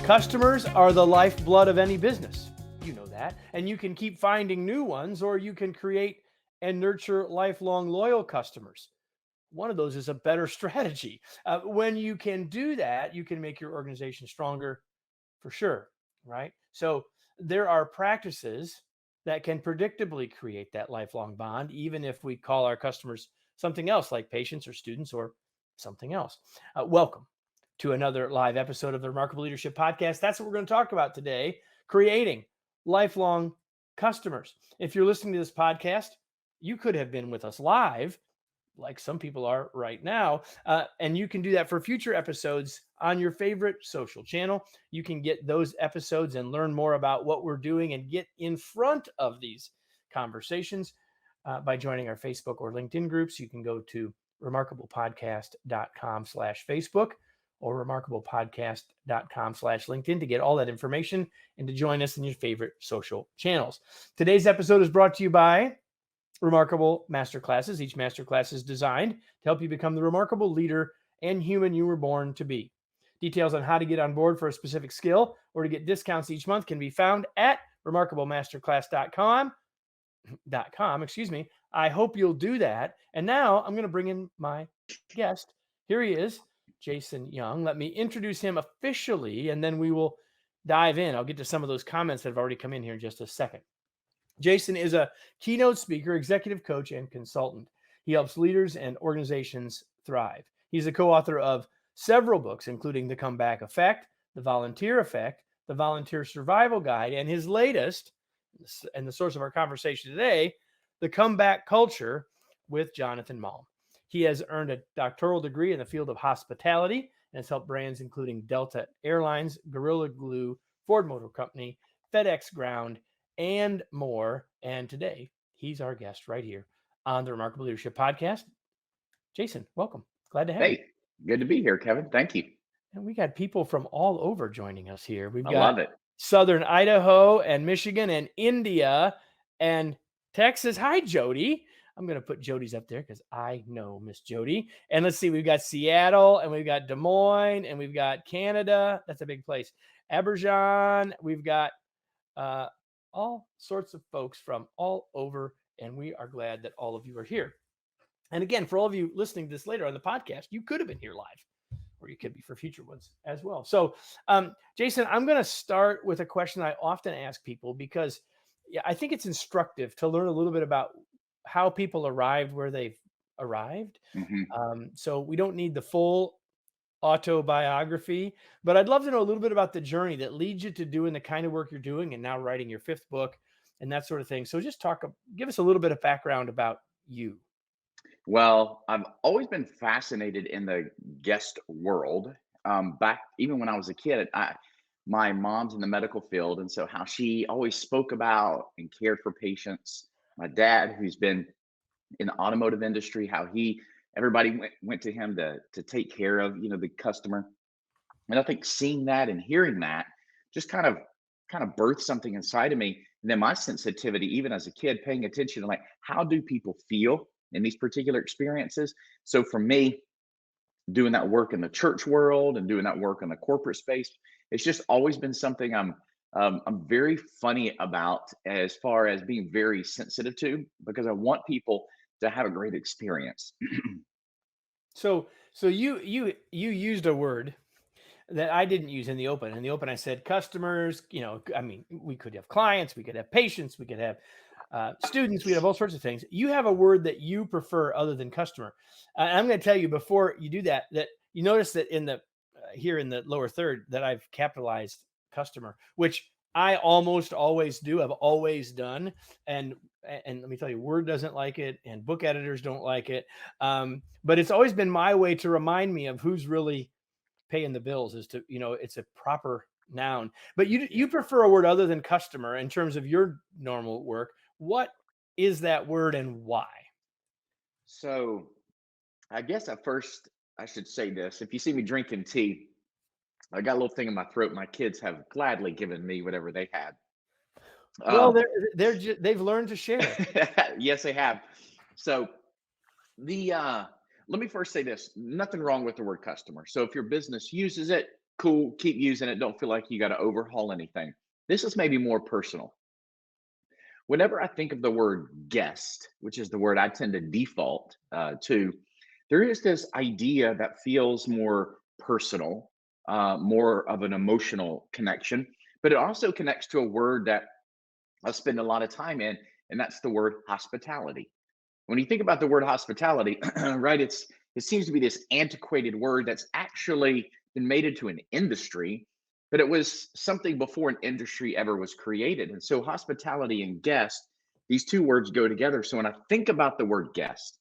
Customers are the lifeblood of any business. You know that. And you can keep finding new ones, or you can create and nurture lifelong loyal customers. One of those is a better strategy. When you can do that, you can make your organization stronger for sure, right? So there are practices that can predictably create that lifelong bond, even if we call our customers something else like patients or students or something else. Welcome to another live episode of the Remarkable Leadership Podcast. That's what we're going to talk about today, creating lifelong customers. If you're listening to this podcast, you could have been with us live, like some people are right now. And you can do that for future episodes on your favorite social channel. You can get those episodes and learn more about what we're doing and get in front of these conversations by joining our Facebook or LinkedIn groups. You can go to remarkablepodcast.com/Facebook or remarkablepodcast.com/LinkedIn to get all that information and to join us in your favorite social channels. Today's episode is brought to you by Remarkable Masterclasses. Each masterclass is designed to help you become the remarkable leader and human you were born to be. Details on how to get on board for a specific skill or to get discounts each month can be found at remarkablemasterclass.com. I hope you'll do that. And now I'm going to bring in my guest. Here he is, Jason Young. Let me introduce him officially, and then we will dive in. I'll get to some of those comments that have already come in here in just a second. Jason is a keynote speaker, executive coach, and consultant. He helps leaders and organizations thrive. He's a co-author of several books, including The Comeback Effect, The Volunteer Effect, The Volunteer Survival Guide, and his latest, and the source of our conversation today, The Comeback Culture with Jonathan Malm. He has earned a doctoral degree in the field of hospitality and has helped brands including Delta Airlines, Gorilla Glue, Ford Motor Company, FedEx Ground, and more. And today, he's our guest right here on the Remarkable Leadership Podcast. Jason, welcome. Glad to have you. Hey, good to be here, Kevin. Thank you. And we got people from all over joining us here. We've I got love it. Southern Idaho and Michigan and India and Texas. Hi, Jody. I'm going to put Jody's up there because I know Miss Jody. And let's see, we've got Seattle and we've got Des Moines and we've got Canada. That's a big place. Aberdeen. We've got all sorts of folks from all over, and we are glad that all of you are here. And again, for all of you listening to this later on the podcast, you could have been here live, or you could be for future ones as well. So, Jason, I'm going to start with a question I often ask people because I think it's instructive to learn a little bit about how people arrived where they've arrived. Mm-hmm. So we don't need the full autobiography, but I'd love to know a little bit about the journey that leads you to doing the kind of work you're doing and now writing your fifth book and that sort of thing. So just give us a little bit of background about you. Well, I've always been fascinated in the guest world. Back even when I was a kid, my mom's in the medical field, and so how she always spoke about and cared for patients. My dad, who's been in the automotive industry, how everybody went to him to take care of the customer. And I think seeing that and hearing that just kind of birthed something inside of me. And then my sensitivity, even as a kid, paying attention to like how do people feel in these particular experiences. So for me, doing that work in the church world and doing that work in the corporate space, it's just always been something I'm very funny about as far as being very sensitive to, because I want people to have a great experience. So you used a word that I didn't use in the open. In the open, I said customers. I mean, we could have clients, we could have patients, we could have students, we have all sorts of things. You have a word that you prefer other than customer. And I'm going to tell you before you do that you notice that in the here in the lower third that I've capitalized customer, which I almost always do. I've always done. And let me tell you, Word doesn't like it and book editors don't like it. But it's always been my way to remind me of who's really paying the bills is to, it's a proper noun. But you prefer a word other than customer in terms of your normal work. What is that word and why? So I guess at first I should say this. If you see me drinking tea, I got a little thing in my throat. My kids have gladly given me whatever they had. Well, they've learned to share. Yes, they have. So let me first say this: nothing wrong with the word customer. So if your business uses it, cool, keep using it. Don't feel like you got to overhaul anything. This is maybe more personal. Whenever I think of the word guest, which is the word I tend to default to, there is this idea that feels more personal, more of an emotional connection, but it also connects to a word that I spend a lot of time in, and that's the word hospitality. When you think about the word hospitality, right, it seems to be this antiquated word that's actually been made into an industry, but it was something before an industry ever was created. And so hospitality and guest, these two words go together. So when I think about the word guest,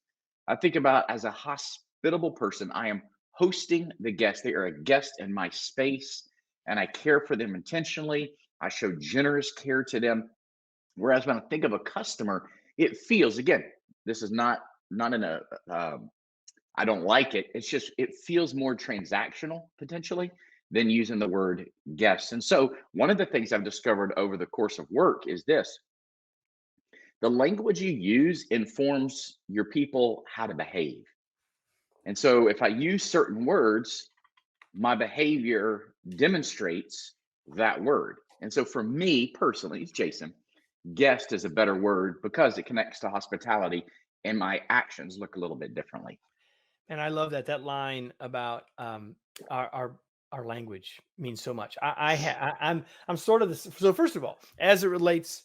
I think about as a hospitable person, I am hosting the guest. They are a guest in my space, and I care for them intentionally. I show generous care to them. Whereas when I think of a customer, it feels, again, this is not in a I don't like it. It's just it feels more transactional potentially than using the word guest. And so one of the things I've discovered over the course of work is this: the language you use informs your people how to behave. And so if I use certain words, my behavior demonstrates that word. And so for me personally, it's Jason, guest is a better word because it connects to hospitality, and my actions look a little bit differently. And I love that line about our, our our language means so much. I'm sort of this. So first of all, as it relates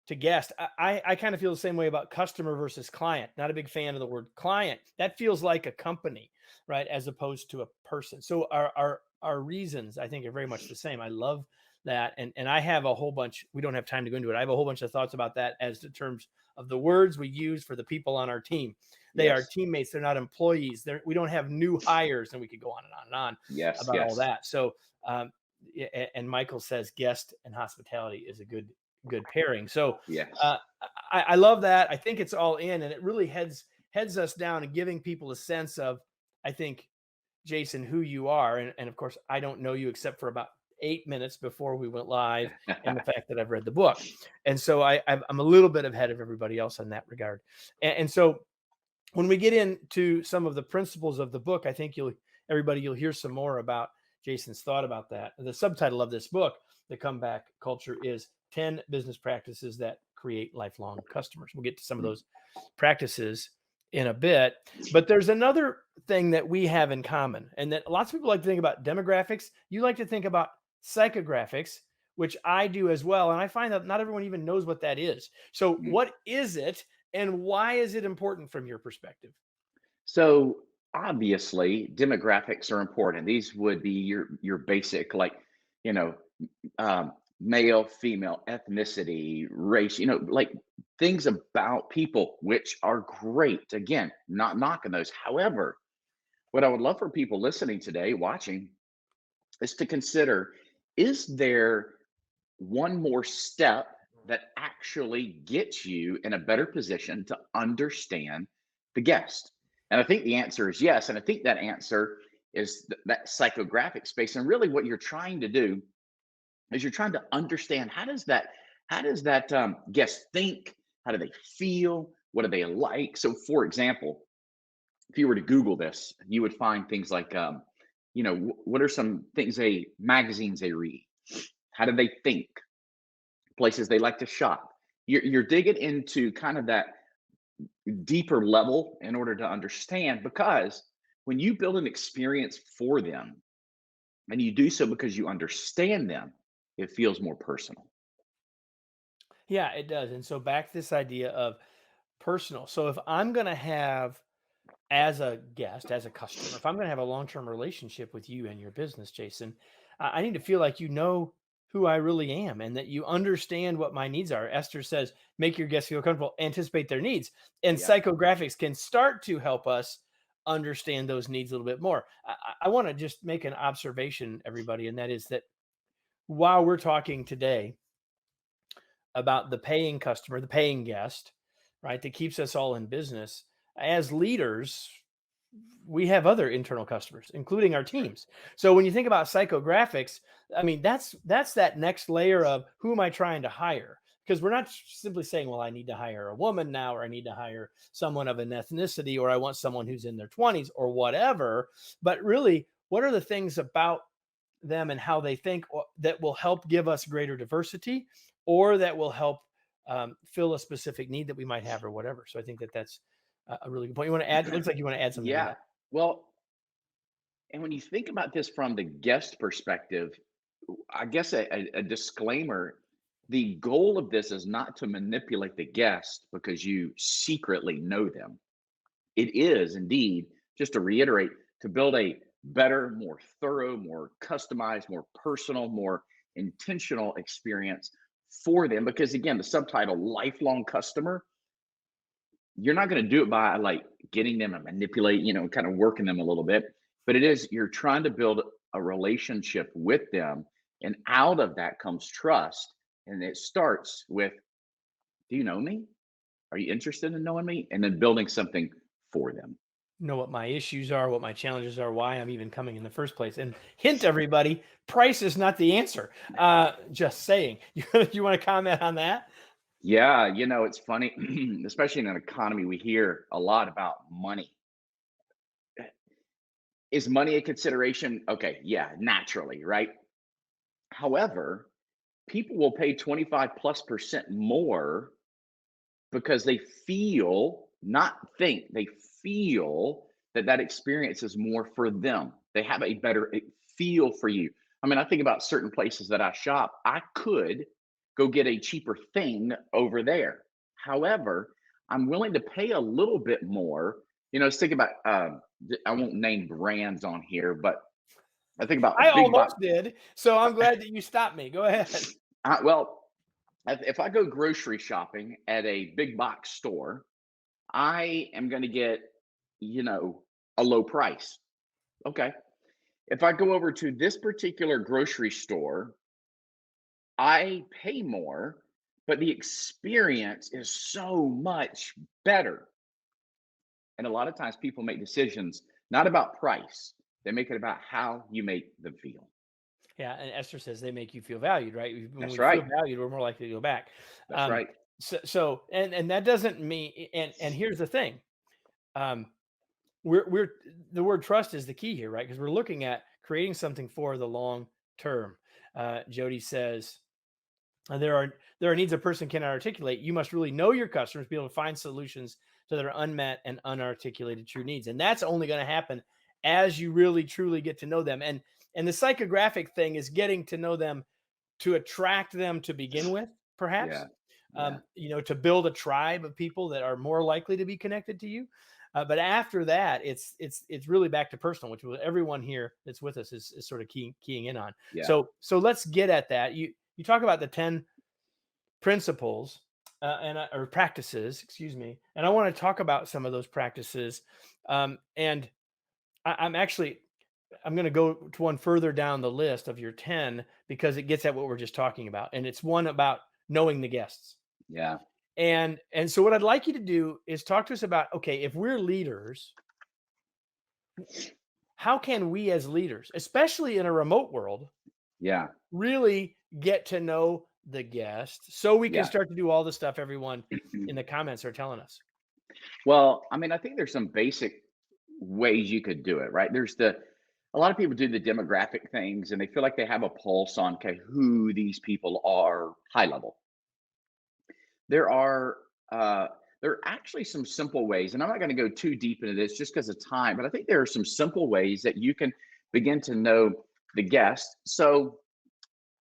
to guest, I kind of feel the same way about customer versus client. Not a big fan of the word client. That feels like a company, right, as opposed to a person. So our reasons, I think, are very much the same. I love that, and I have a whole bunch. We don't have time to go into it. I have a whole bunch of thoughts about that as to terms of the words we use for the people on our team. They are Yes. teammates. They're not employees. We don't have new hires, and we could go on and on and on Yes. about all Yes. that. So, and Michael says guest and hospitality is a good pairing. So Yes. uh, I love that. I think it's all in, and it really heads us down and giving people a sense of, I think, Jason, who you are. And of course, I don't know you except for about 8 minutes before we went live, and the fact that I've read the book. And so I'm a little bit ahead of everybody else in that regard. And so when we get into some of the principles of the book, I think you'll hear some more about Jason's thought about that. The subtitle of this book, The Comeback Culture, is 10 business practices that create lifelong customers. We'll get to some of those practices in a bit, but there's another thing that we have in common, and that lots of people like to think about demographics. You like to think about psychographics, which I do as well. And I find that not everyone even knows what that is. So Mm. what is it? And why is it important from your perspective? So obviously, demographics are important. These would be your basic, like, you know, male, female, ethnicity, race, like things about people, which are great. Again, not knocking those. However, what I would love for people listening today, watching, is to consider: is there one more step that actually gets you in a better position to understand the guest? And I think the answer is yes. And I think that answer is that psychographic space. And really, what you're trying to do is you're trying to understand: how does that guest think? How do they feel? What do they like? So, for example, if you were to Google this, you would find things like, what are some things magazines they read? How do they think? Places they like to shop. You're digging into kind of that deeper level in order to understand, because when you build an experience for them and you do so because you understand them, it feels more personal. Yeah, it does. And so back to this idea of personal. So if I'm going to have, as a guest, as a customer, if I'm going to have a long-term relationship with you and your business, Jason, I need to feel like you know who I really am and that you understand what my needs are. Esther says, make your guests feel comfortable, anticipate their needs. And Yeah. psychographics can start to help us understand those needs a little bit more. I want to just make an observation, everybody, and that is that while we're talking today about the paying customer, the paying guest, right, that keeps us all in business, as leaders, we have other internal customers, including our teams. So when you think about psychographics, I mean, that's that next layer of who am I trying to hire? Because we're not simply saying, well, I need to hire a woman now, or I need to hire someone of an ethnicity, or I want someone who's in their 20s or whatever. But really, what are the things about them and how they think that will help give us greater diversity, or that will help fill a specific need that we might have or whatever. So I think that that's a really good point. You want to add? It looks like you want to add something to Yeah. that. Well, and when you think about this from the guest perspective, I guess a disclaimer, the goal of this is not to manipulate the guest because you secretly know them. It is indeed, just to reiterate, to build a better, more thorough, more customized, more personal, more intentional experience for them. Because again, the subtitle, lifelong customer, you're not going to do it by like getting them and manipulate, kind of working them a little bit, but it is you're trying to build a relationship with them. And out of that comes trust. And it starts with, do you know me? Are you interested in knowing me? And then building something for them. Know what my issues are, what my challenges are, why I'm even coming in the first place. And hint, everybody, price is not the answer. Just saying. You want to comment on that? Yeah, it's funny, especially in an economy, we hear a lot about money. Is money a consideration? Okay, yeah, naturally, right? However, people will pay 25+% more because they feel, not think, they feel that that experience is more for them. They have a better feel for you. I mean, I think about certain places that I shop. I could go get a cheaper thing over there. However, I'm willing to pay a little bit more. Let's think about, I won't name brands on here, but I think I about big box. almost did. So I'm glad that you stopped me. Go ahead. Well, if I go grocery shopping at a big box store, I am going to get, you know, a low price. Okay. If I go over to this particular grocery store, I pay more, but the experience is so much better. And a lot of times people make decisions not about price, they make it about how you make them feel. Yeah, and Esther says they make you feel valued, right? When That's we feel right. valued, we're more likely to go back. That's Um, right. and that doesn't mean. And here's the thing. Um, we're the word trust is the key here, right? Because we're looking at creating something for the long term. Jody says there are needs a person cannot articulate. You must really know your customers, be able to find solutions to their unmet and unarticulated true needs, and that's only going to happen as you really truly get to know them. And the psychographic thing is getting to know them to attract them to begin with, perhaps. Yeah. Yeah. To build a tribe of people that are more likely to be connected to you. But after that, it's really back to personal, which everyone here that's with us is sort of keying in on. Yeah. So let's get at that. You talk about the 10 principles or practices, excuse me, and I want to talk about some of those practices. And I'm going to go to one further down the list of your 10 because it gets at what we're just talking about, and it's one about knowing the guests. Yeah. And so what I'd like you to do is talk to us about, okay, if we're leaders, how can we as leaders, especially in a remote world, Yeah. really get to know the guest so we can Yeah. start to do all the stuff everyone in the comments are telling us? Well, I mean, I think there's some basic ways you could do it, right? A lot of people do the demographic things and they feel like they have a pulse on, okay, who these people are high level. There are uh, there are actually some simple ways, and I'm not going to go too deep into this just because of time, but I think there are some simple ways that you can begin to know the guest. So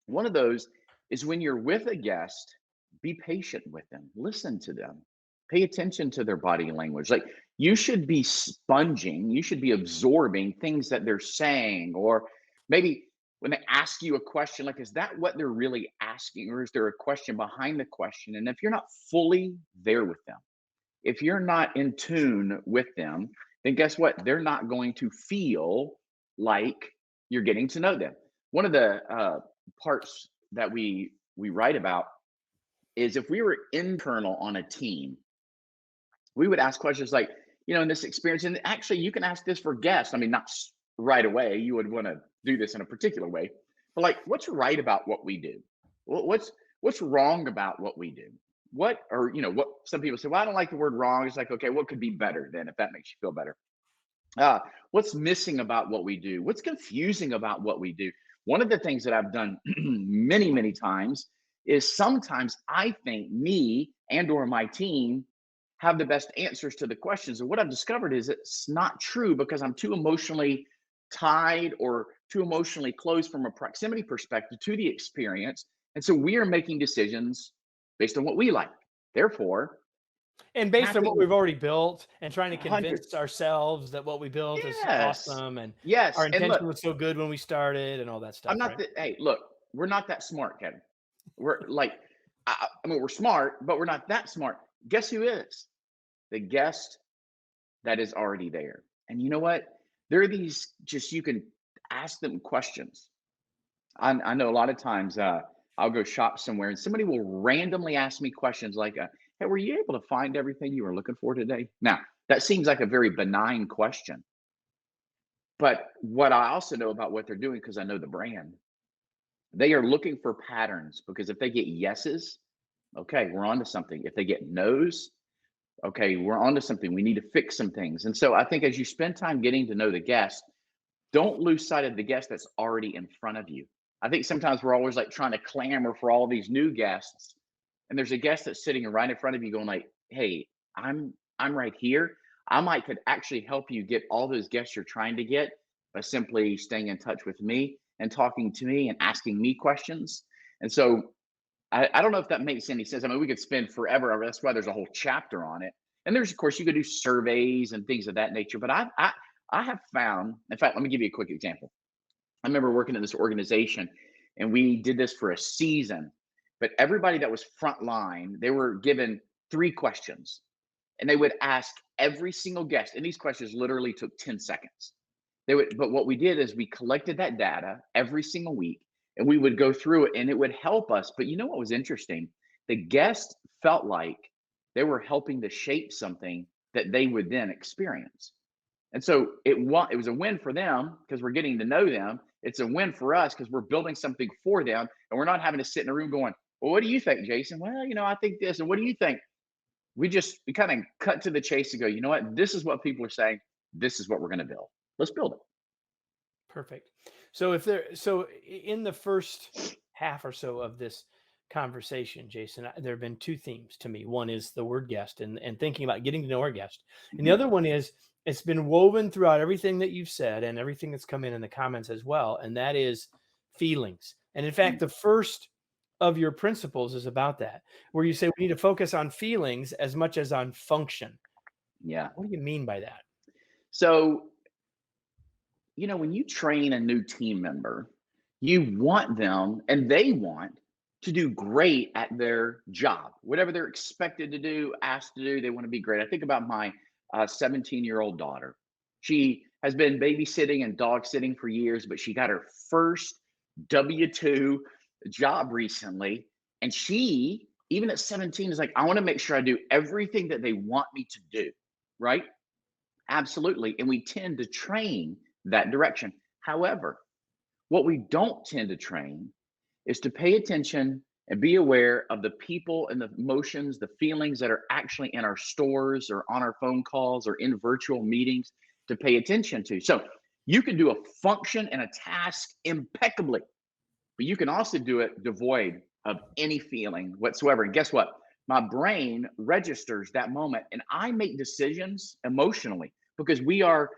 one of those is when you're with a guest, be patient with them, listen to them, pay attention to their body language. Like you should be sponging, you should be absorbing things that they're saying, or maybe when they ask you a question, like, is that what they're really asking, or is there a question behind the question? And if you're not fully there with them, if you're not in tune with them, then guess what? They're not going to feel like you're getting to know them. One of the parts that we write about is if we were internal on a team, we would ask questions like, in this experience, and actually you can ask this for guests. I mean, not right away. You would want to do this in a particular way, but like, what's right about what we do? What's wrong about what we do? What some people say, well, I don't like the word wrong. It's like, okay, what could be better then if that makes you feel better? What's missing about what we do? What's confusing about what we do? one of the things that I've done many, many times is sometimes I think me and or my team have the best answers to the questions. And what I've discovered is it's not true because I'm too emotionally tied or too emotionally close from a proximity perspective to the experience. And so we are making decisions based on what we like. Therefore, And based on what tapping we've already built and trying to convince hundreds. ourselves that what we built is Yes. awesome and Yes. our And look, intention was so good when we started and all that I'm stuff, not right? the, hey, look, we're not that smart, Kevin. We're like, I mean, we're smart, but we're not that smart. Guess who is? The guest that is already there. And you know what? There are these just, you can ask them questions. I know a lot of times I'll go shop somewhere and somebody will randomly ask me questions like, hey, were you able to find everything you were looking for today? Now, that seems like a very benign question. But what I also know about what they're doing, because I know the brand, they are looking for patterns because if they get yeses, okay, we're on to something. If they get no's, okay, we're on to something. We need to fix some things. And so I think as you spend time getting to know the guest, don't lose sight of the guest that's already in front of you. I think sometimes we're always like trying to clamor for all these new guests. And there's a guest that's sitting right in front of you going like, hey, I'm right here. I might could actually help you get all those guests you're trying to get by simply staying in touch with me and talking to me and asking me questions. And so I don't know if that makes any sense. I mean, we could spend forever. That's why there's a whole chapter on it. And there's, of course, you could do surveys and things of that nature. But I have found, in fact, let me give you a quick example. I remember working at this organization and we did this for a season, but everybody that was frontline, they were given 3 questions and they would ask every single guest. And these questions literally took 10 seconds. But what we did is we collected that data every single week and we would go through it and it would help us. But you know what was interesting? The guest felt like they were helping to shape something that they would then experience. And so it was a win for them because we're getting to know them. It's a win for us because we're building something for them and we're not having to sit in a room going, well, what do you think, Jason? Well, I think this. And what do you think? We kind of cut to the chase and go, you know what? This is what people are saying. This is what we're going to build. Let's build it. Perfect. In the first half or so of this conversation, Jason, there have been two themes to me. One is the word guest and thinking about getting to know our guest. And the Mhm. other one is it's been woven throughout everything that you've said and everything that's come in the comments as well. And that is feelings. And in fact, Mm. the first of your principles is about that, where you say we need to focus on feelings as much as on function. Yeah. What do you mean by that? So, when you train a new team member, you want them and they want to do great at their job, whatever they're expected to do, asked to do, they want to be great. I think about my 17-year-old daughter. She has been babysitting and dog sitting for years, but she got her first W-2 job recently. And she, even at 17, is like, I want to make sure I do everything that they want me to do. Right. Absolutely. And we tend to train that direction. However, what we don't tend to train is to pay attention and be aware of the people and the emotions, the feelings that are actually in our stores or on our phone calls or in virtual meetings to pay attention to. So you can do a function and a task impeccably, but you can also do it devoid of any feeling whatsoever. And guess what? My brain registers that moment and I make decisions emotionally because we are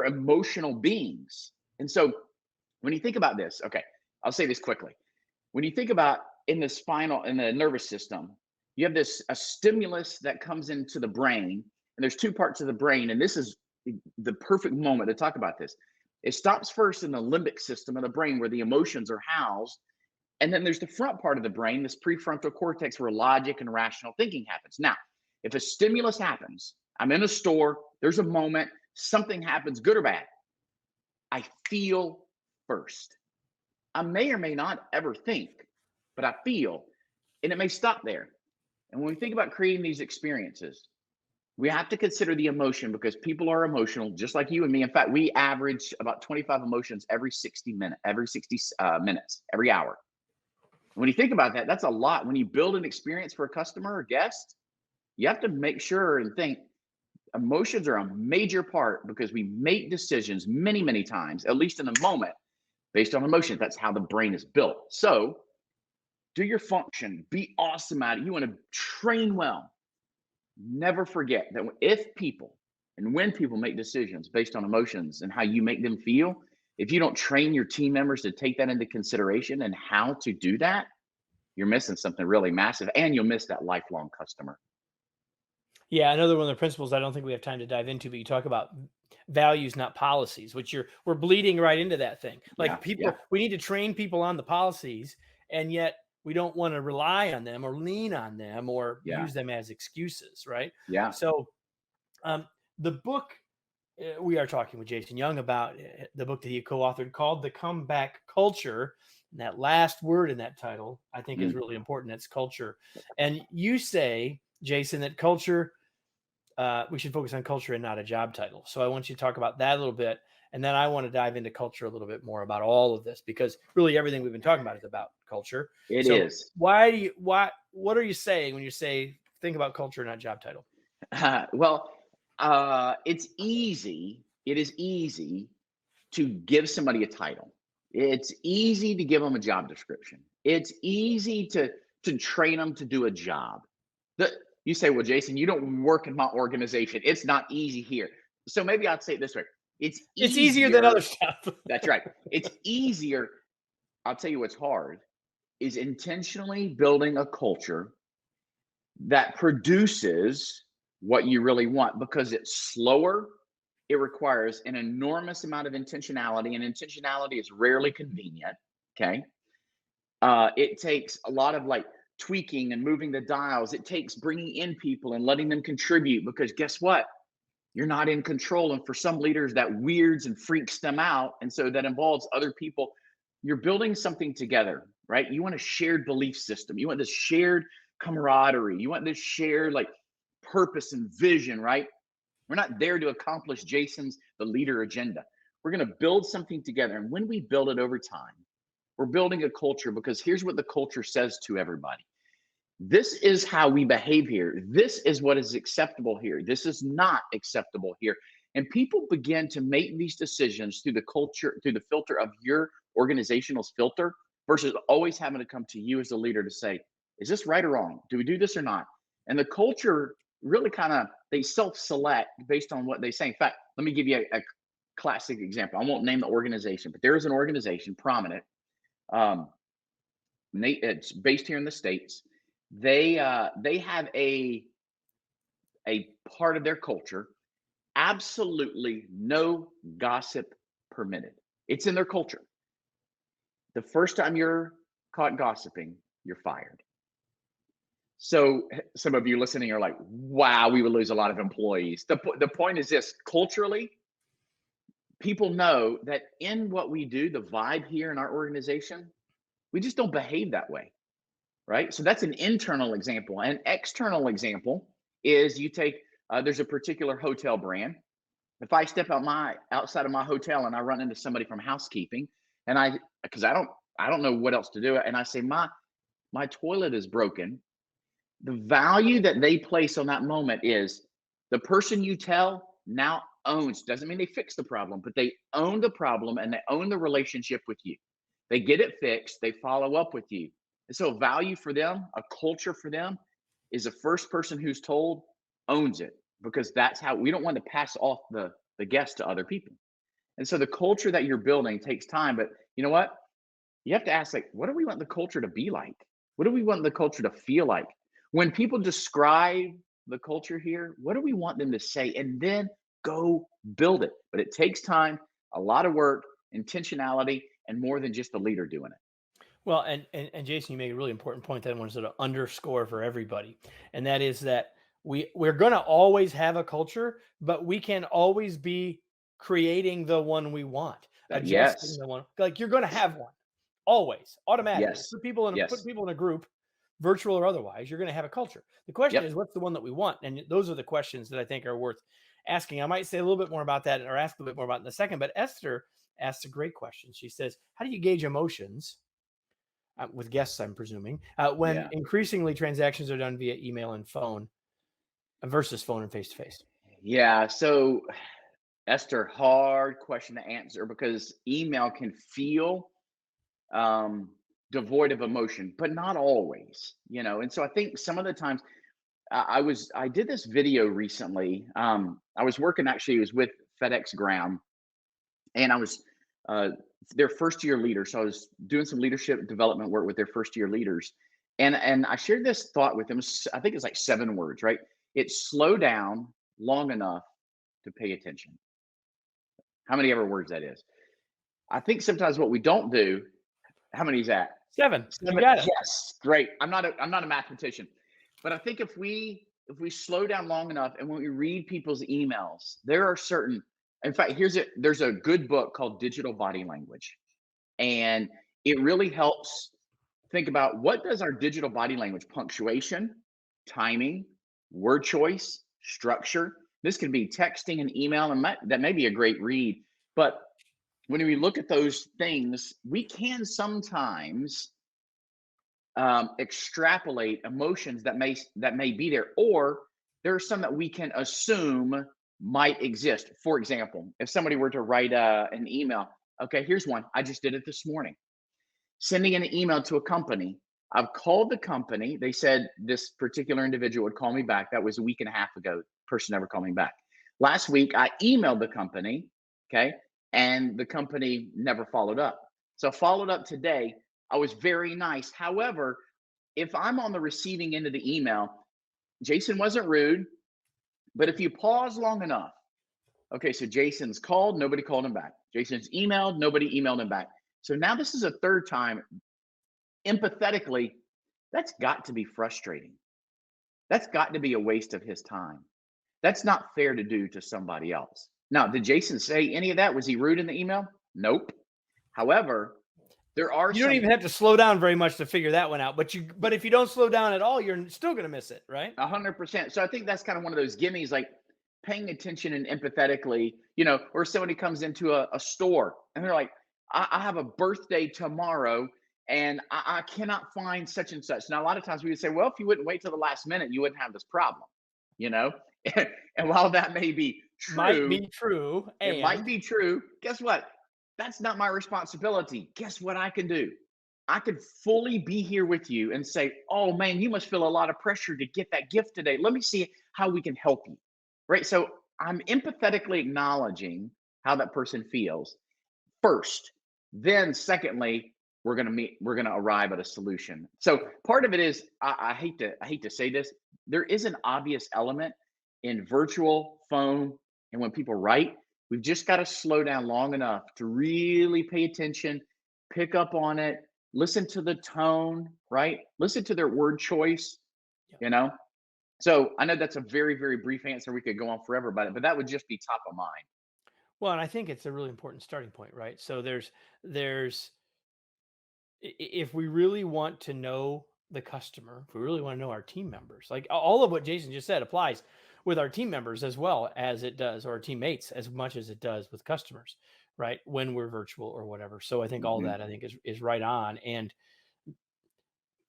emotional beings. And so when you think about this, okay, I'll say this quickly. When you think about in the nervous system, you have a stimulus that comes into the brain, and there's 2 parts of the brain, and this is the perfect moment to talk about this. It stops first in the limbic system of the brain where the emotions are housed, and then there's the front part of the brain, this prefrontal cortex, where logic and rational thinking happens. Now, if a stimulus happens, I'm in a store, there's a moment, something happens, good or bad, I feel first. I may or may not ever think, but I feel, and it may stop there. And when we think about creating these experiences, we have to consider the emotion because people are emotional, just like you and me. In fact, we average about 25 emotions every 60 minutes, every hour. When you think about that, that's a lot. When you build an experience for a customer or guest, you have to make sure and think emotions are a major part because we make decisions many, many times, at least in the moment, based on emotion. That's how the brain is built. So do your function, be awesome at it. You want to train well. Never forget that if people and when people make decisions based on emotions and how you make them feel, if you don't train your team members to take that into consideration and how to do that, you're missing something really massive, and you'll miss that lifelong customer. Yeah, another one of the principles I don't think we have time to dive into, but you talk about values, not policies, which we're bleeding right into that thing. Yeah, Like yeah, people, we need to train people on the policies, and yet we don't want to rely on them or lean on them or yeah, use them as excuses, right? yeah. So, um, the book we are talking with Jason Young about the book that he co-authored called "The Comeback Culture." And that last word in that title, I think, is Mm. really important. That's culture. And you say, Jason, that culture we should focus on culture and not a job title. So I want you to talk about that a little bit. And then I want to dive into culture a little bit more about all of this, because really everything we've been talking about is about culture. It So is. what are you saying when you say think about culture, not job title? Well, it's easy. It is easy to give somebody a title. It's easy to give them a job description. It's easy to train them to do a job. The, you say, well, Jason, you don't work in my organization. It's not easy here. So maybe I'd say it this way. It's It's easier than other easier. stuff. That's right. It's easier. I'll tell you what's hard is intentionally building a culture that produces what you really want, because it's slower. It requires an enormous amount of intentionality, and intentionality is rarely convenient. Okay. It takes a lot of like tweaking and moving the dials. It takes bringing in people and letting them contribute, because guess what? You're not in control. And for some leaders, that weirds and freaks them out. And so that involves other people. You're building something together, right? You want a shared belief system. You want this shared camaraderie. You want this shared like purpose and vision, right? We're not there to accomplish Jason's the leader agenda. We're going to build something together. And when we build it over time, we're building a culture, because here's what the culture says to everybody. This is how we behave here. This is what is acceptable here. This is not acceptable here. And people begin to make these decisions through the culture, through the filter of your organizational filter, versus always having to come to you as a leader to say, is this right or wrong? Do we do this or not? And the culture really kind of, they self-select based on what they say. In fact, let me give you a classic example. I won't name the organization, but there is an organization prominent. Um, it's based here in the States. They have a part of their culture, absolutely no gossip permitted. It's in their culture. The first time you're caught gossiping, you're fired. So some of you listening are like, wow, we would lose a lot of employees. The point is this: culturally, people know that in what we do, the vibe here in our organization, we just don't behave that way. Right? So that's an internal example. An external example is you take there's a particular hotel brand. If I step outside of my hotel and I run into somebody from housekeeping, and because I don't know what else to do, and I say my toilet is broken, the value that they place on that moment is the person you tell now owns, doesn't mean they fix the problem, but they own the problem and they own the relationship with you. They get it fixed, they follow up with you. And so value for them, a culture for them, is the first person who's told owns it, because that's how we don't want to pass off the guest to other people. And so the culture that you're building takes time, but you know what? You have to ask, like, what do we want the culture to be like? What do we want the culture to feel like? When people describe the culture here, what do we want them to say? And then go build it. But it takes time, a lot of work, intentionality, and more than just the leader doing it. Well, and Jason, you made a really important point that I want to sort of underscore for everybody, and that is that we're going to always have a culture, but we can always be creating the one we want, adjusting Yes, the one. Like you're going to have one always, automatically. yes, Put yes, people in a group, virtual or otherwise. You're going to have a culture. The question yep. is, what's the one that we want? And those are the questions that I think are worth asking. I might say a little bit more about that, or ask a little bit more about it in a second. But Esther asked a great question. She says, "How do you gauge emotions?" With guests, I'm presuming, when Yeah. increasingly transactions are done via email and phone versus phone and face to face. Yeah. So Esther, hard question to answer because email can feel um, devoid of emotion, but not always, you know. And so I think some of the times I did this video recently. I was working actually, it was with FedEx Ground, and I was uh, their first year leader. So I was doing some leadership development work with their first year leaders, and I shared this thought with them. I think it's like 7 words, right? It's slow down long enough to pay attention. How many ever words that is? I think sometimes what we don't do. How many is that? 7. You 7. got it. Yes, great. I'm not a mathematician, but I think if we slow down long enough, and when we read people's emails, there are certain. In fact, there's a good book called Digital Body Language, and it really helps think about what does our digital body language, punctuation, timing, word choice, structure. This could be texting and email, and that may be a great read. But when we look at those things, we can sometimes extrapolate emotions that may be there, or there are some that we can assume might exist. For example, if somebody were to write an email, okay, here's one. I just did it this morning. Sending an email to a company. I've called the company. They said this particular individual would call me back. That was a week and a half ago. Person never called me back. Last week, I emailed the company, okay, and the company never followed up. So I followed up today. I was very nice. However, if I'm on the receiving end of the email, Jason wasn't rude, but if you pause long enough, okay, so Jason's called, nobody called him back. Jason's emailed, nobody emailed him back. So now this is a third time. Empathetically, that's got to be frustrating. That's got to be a waste of his time. That's not fair to do to somebody else. Now, did Jason say any of that? Was he rude in the email? Nope. However, there are You don't some even have to slow down very much to figure that one out. But if you don't slow down at all, you're still going to miss it, right? 100%. So I think that's kind of one of those gimmies, like paying attention and empathetically, or somebody comes into a store and they're like, I have a birthday tomorrow and I cannot find such and such. Now, a lot of times we would say, well, if you wouldn't wait till the last minute, you wouldn't have this problem, you know? And while that may be Might true, be true. it might And be true. Guess what? That's not my responsibility. Guess what I can do? I could fully be here with you and say, oh man, you must feel a lot of pressure to get that gift today. Let me see how we can help you. Right. So I'm empathetically acknowledging how that person feels first. Then, secondly, we're gonna arrive at a solution. So part of it is I hate to say this, there is an obvious element in virtual phone and when people write, we've just got to slow down long enough to really pay attention, pick up on it, listen to the tone, right? Listen to their word choice, yeah. you know. So I know that's a very, very brief answer. We could go on forever about it, but that would just be top of mind. Well, and I think it's a really important starting point, right? So there's if we really want to know the customer, if we really want to know our team members, like all of what Jason just said applies with our team members as well as it does, or our teammates as much as it does with customers, right? When we're virtual or whatever. So I think all Hmm. that I think is right on. And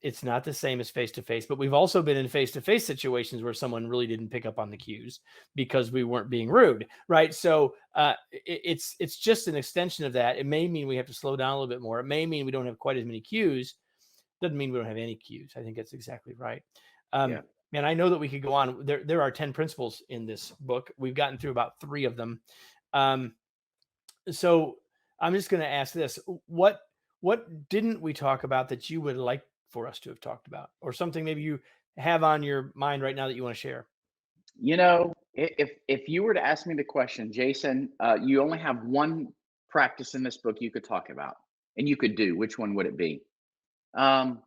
it's not the same as face to face, but we've also been in face to face situations where someone really didn't pick up on the cues because we weren't being rude, right? So it's just an extension of that. It may mean we have to slow down a little bit more. It may mean we don't have quite as many cues. Doesn't mean we don't have any cues. I think that's exactly right. Yeah. And I know that we could go on. There are 10 principles in this book. We've gotten through about 3 of them. Um, so I'm just going to ask this: what didn't we talk about that you would like for us to have talked about, or something maybe you have on your mind right now that you want to share? If you were to ask me the question, Jason, you only have one practice in this book you could talk about and you could do, which one would it be? Um,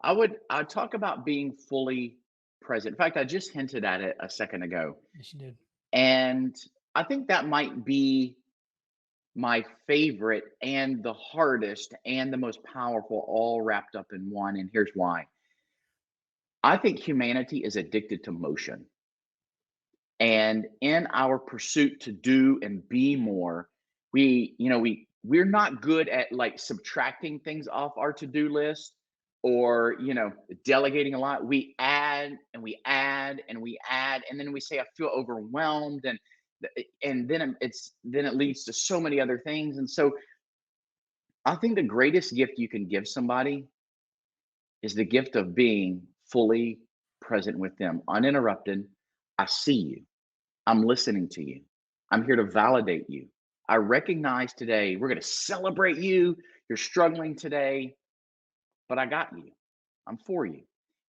I'd talk about being fully present. In fact, I just hinted at it a second ago. Yes, you did. And I think that might be my favorite and the hardest and the most powerful all wrapped up in one. And here's why. I think humanity is addicted to motion. And in our pursuit to do and be more, we're not good at like subtracting things off our to-do list or delegating a lot. We add and we add and we add, and then we say I feel overwhelmed, and and then it leads to so many other things. And so I think the greatest gift you can give somebody is the gift of being fully present with them, uninterrupted. I see you. I'm listening to you. I'm here to validate you. I recognize today we're going to celebrate you. You're struggling today, but I got you. I'm for you.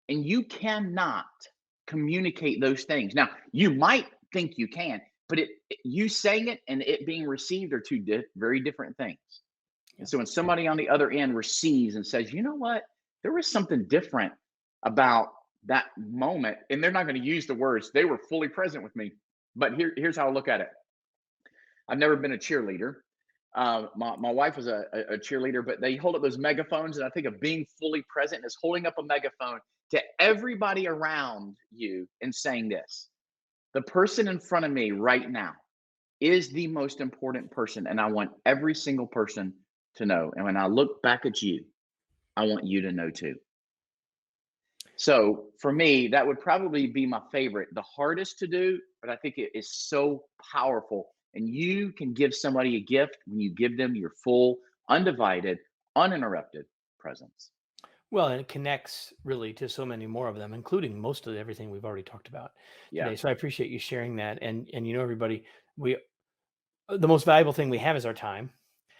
And you cannot communicate those things. Now, you might think you can, but you saying it and it being received are two very different things. And so when somebody on the other end receives and says, you know what, there was something different about that moment, and they're not going to use the words, they were fully present with me. But here's how I look at it. I've never been a cheerleader. My wife was a cheerleader, but they hold up those megaphones, and I think of being fully present is holding up a megaphone to everybody around you and saying this: the person in front of me right now is the most important person, and I want every single person to know. And when I look back at you, I want you to know too. So for me, that would probably be my favorite, the hardest to do, but I think it is so powerful. And you can give somebody a gift when you give them your full, undivided, uninterrupted presence. Well, and it connects really to so many more of them, including most of everything we've already talked about Yeah. today. So I appreciate you sharing that. And everybody, we the most valuable thing we have is our time.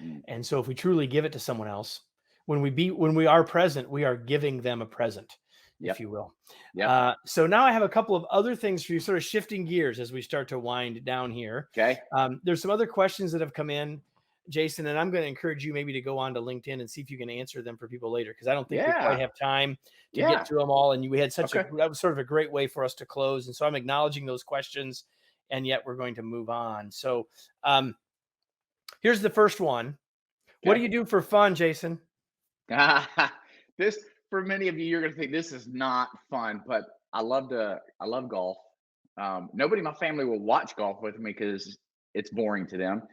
Mm. And so if we truly give it to someone else, when we are present, we are giving them a present, if Yep. you will. Yep. So now I have a couple of other things for you, sort of shifting gears as we start to wind down here. Okay. There's some other questions that have come in, Jason, and I'm going to encourage you maybe to go on to LinkedIn and see if you can answer them for people later, because I don't think we quite Yeah. have time to Yeah. get to them all. And we had Okay. that was sort of a great way for us to close. And so I'm acknowledging those questions, and yet we're going to move on. So here's the first one. What do you do for fun, Jason? This, for many of you, you're going to think this is not fun, but I love golf. Nobody in my family will watch golf with me because it's boring to them.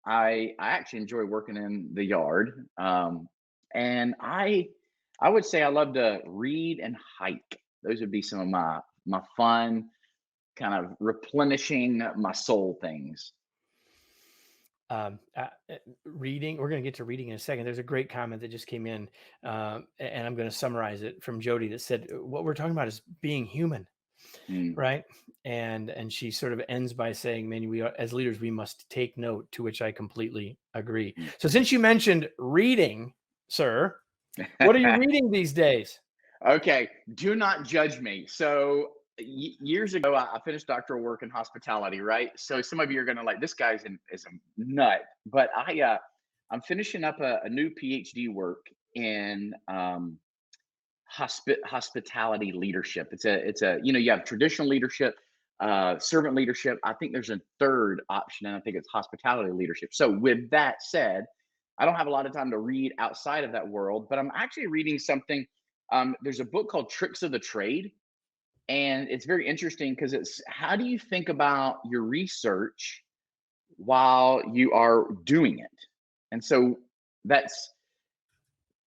I actually enjoy working in the yard, and I would say I love to read and hike. Those would be some of my fun, kind of replenishing my soul things. Reading. We're going to get to reading in a second. There's a great comment that just came in, and I'm going to summarize it from Jody that said, "What we're talking about is being human, Mm. right?" And she sort of ends by saying, "Man, we are, as leaders, we must take note." To which I completely agree. So, since you mentioned reading, sir, what are you reading these days? Okay, do not judge me. So years ago, I finished doctoral work in hospitality, right? So some of you are going to like, this guy's is a nut, but I'm finishing up a new PhD work in hospitality leadership. It's a you have traditional leadership, servant leadership. I think there's a third option, and I think it's hospitality leadership. So with that said, I don't have a lot of time to read outside of that world, but I'm actually reading something. There's a book called Tricks of the Trade, and it's very interesting because it's how do you think about your research while you are doing it. And so that's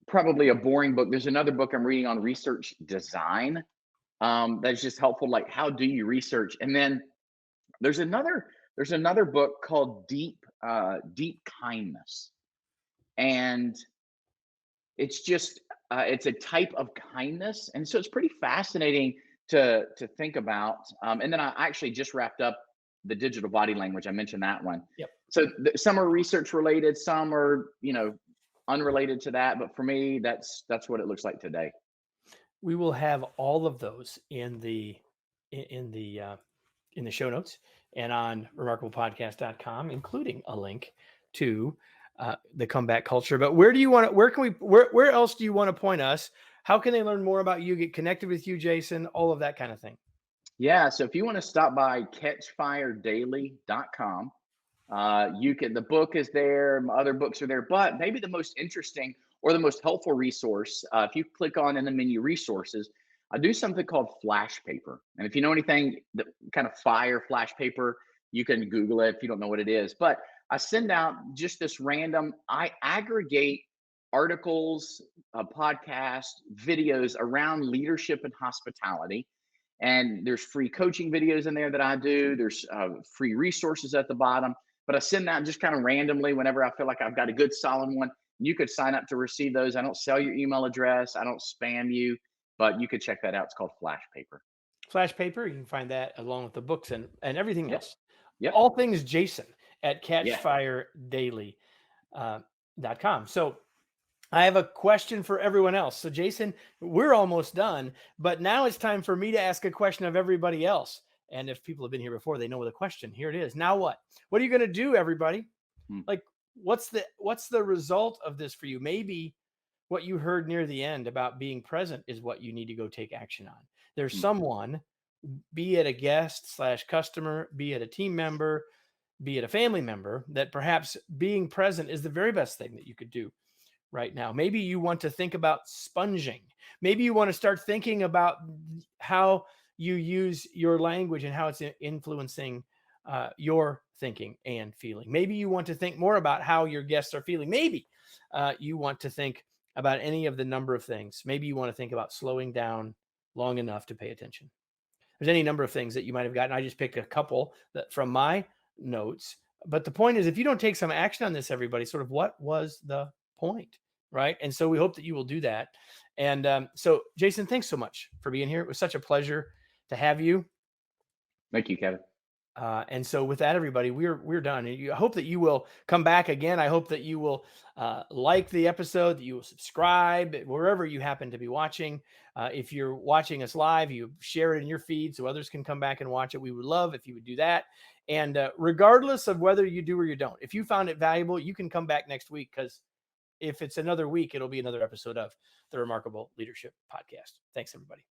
probably a boring book. There's another book I'm reading on research design, that's just helpful. Like, how do you research? And then there's another book called Deep Kindness, and it's just it's a type of kindness, and so it's pretty fascinating to think about. And then I actually just wrapped up the digital body language. I mentioned that one. Yep. So some are research related, some are unrelated to that. But for me, that's what it looks like today. We will have all of those in the in the in the show notes and on remarkablepodcast.com, including a link to the comeback culture. But where else do you want to point us? How can they learn more about you, get connected with you, Jason, all of that kind of thing? Yeah. So if you want to stop by catchfiredaily.com, the book is there, my other books are there, but maybe the most interesting or the most helpful resource, if you click on in the menu resources, I do something called flash paper. And if you know anything that kind of fire flash paper, you can Google it if you don't know what it is. But I send out just this I aggregate articles, podcasts, videos around leadership and hospitality. And there's free coaching videos in there that I do. There's free resources at the bottom. But I send that just kind of randomly whenever I feel like I've got a good solid one. You could sign up to receive those. I don't sell your email address. I don't spam you, but you could check that out. It's called Flash Paper. Flash paper, you can find that along with the books and everything Yep. else. Yep. All things Jason at Yeah. catchfiredaily.com. So I have a question for everyone else. So Jason, we're almost done, but now it's time for me to ask a question of everybody else. And if people have been here before, they know the question. Here it is. Now what? What are you going to do, everybody? Hmm. Like, what's the result of this for you? Maybe what you heard near the end about being present is what you need to go take action on. There's Hmm. someone, be it a guest / customer, be it a team member, be it a family member, that perhaps being present is the very best thing that you could do right now. Maybe you want to think about sponging. Maybe you want to start thinking about how you use your language and how it's influencing your thinking and feeling. Maybe you want to think more about how your guests are feeling. Maybe you want to think about any of the number of things. Maybe you want to think about slowing down long enough to pay attention. There's any number of things that you might have gotten. I just picked a couple that from my notes. But the point is, if you don't take some action on this, everybody, sort of what was the point? Right. And so we hope that you will do that. And so, Jason, thanks so much for being here. It was such a pleasure to have you. Thank you, Kevin. And so with that, everybody, we're done. And I hope that you will come back again. I hope that you will like the episode, that you will subscribe wherever you happen to be watching. If you're watching us live, you share it in your feed so others can come back and watch it. We would love if you would do that. And regardless of whether you do or you don't, if you found it valuable, you can come back next week, because if it's another week, it'll be another episode of the Remarkable Leadership Podcast. Thanks, everybody.